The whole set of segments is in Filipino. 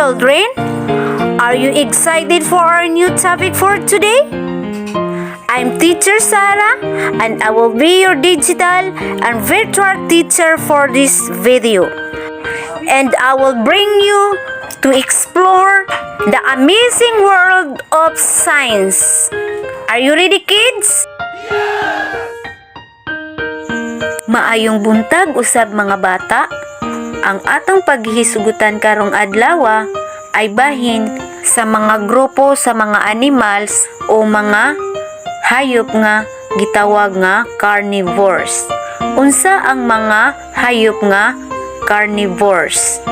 children? Are you excited for our new topic for today? I'm Teacher Sarah and I will be your digital and virtual teacher for this video. And I will bring you to explore the amazing world of science. Are you ready, kids? Maayong buntag usab mga bata. Ang atong paghisugutan karong adlaw ay bahin sa mga grupo sa mga animals o mga hayop nga gitawag nga carnivores. Unsa ang mga hayop nga carnivores?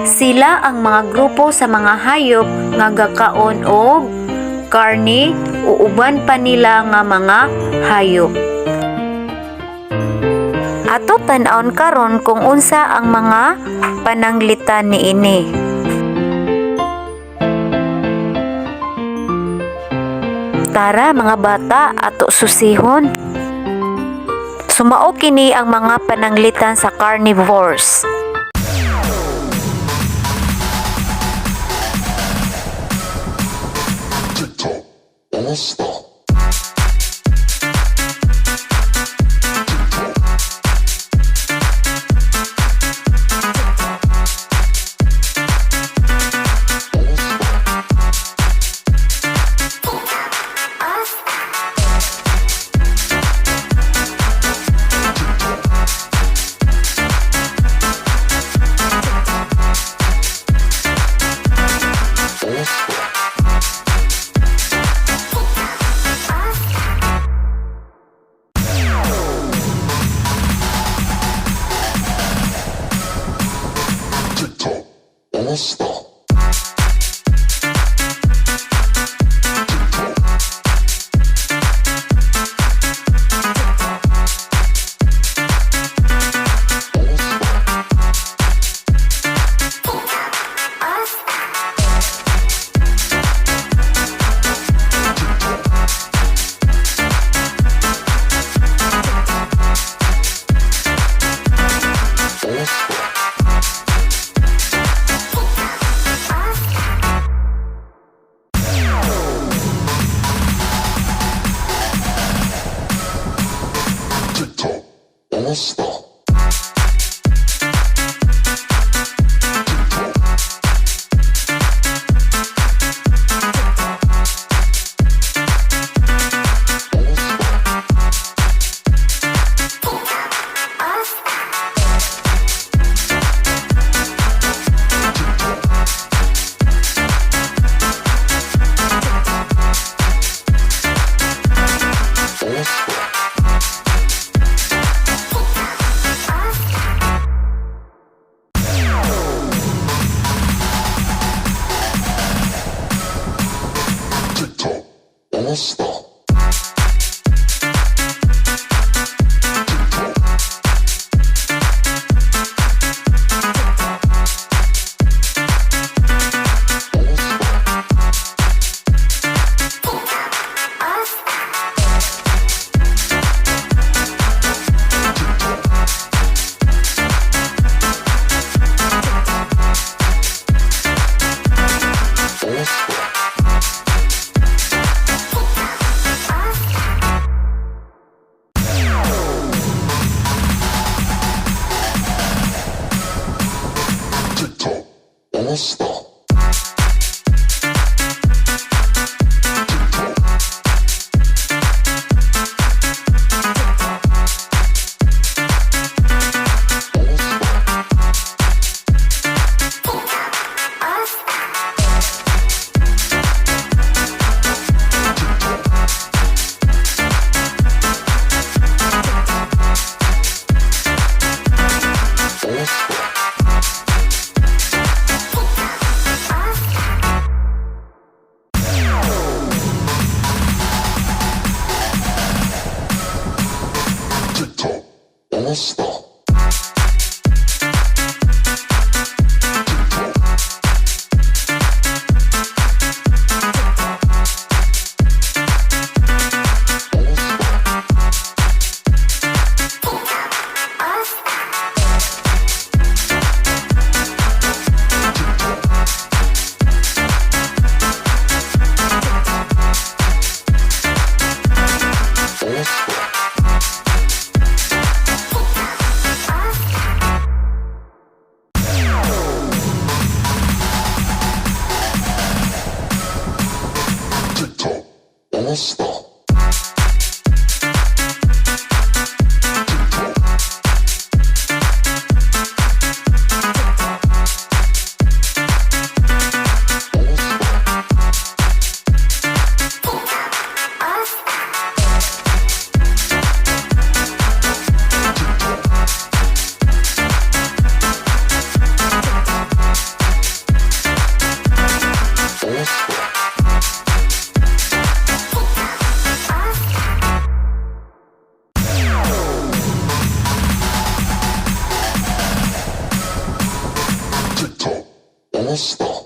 Sila ang mga grupo sa mga hayop nga gakaon og karne o uban pa nila nga mga hayop. Ato tan-awon karon kung unsa ang mga pananglitan niini. Tara mga bata, ato susihon. Sumao kini ang mga pananglitan sa carnivores. TikTok, all stop. TikTok, all stop. TikTok, all stop. TikTok, all stop. TikTok, all stop. TikTok, all stop. All stop. TikTok. All stop.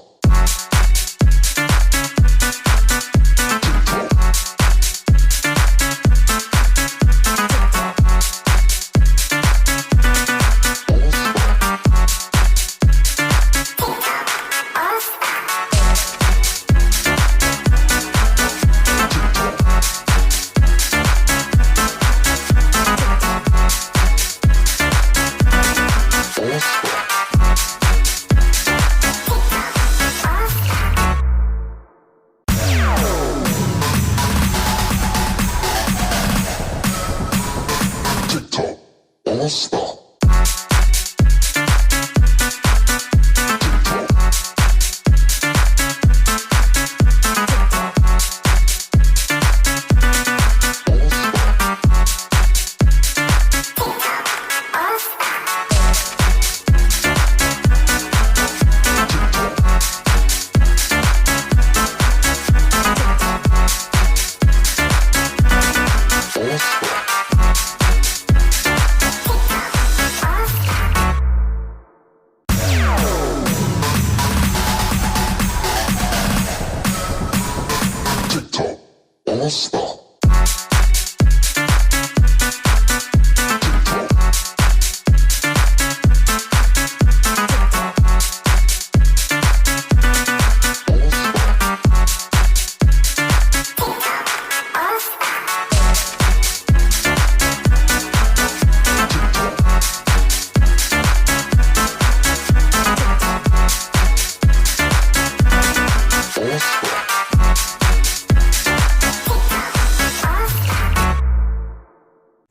TikTok. All stop. TikTok. All stop.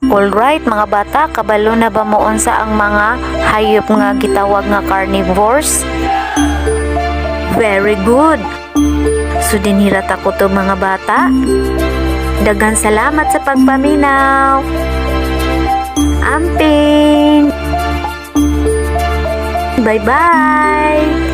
Alright mga bata, kabalo na ba moon sa ang mga hayop nga gitawag nga carnivores? Very good! So dinhirat ako to mga bata. Daghang salamat sa pagpaminaw. Amping! Bye-bye!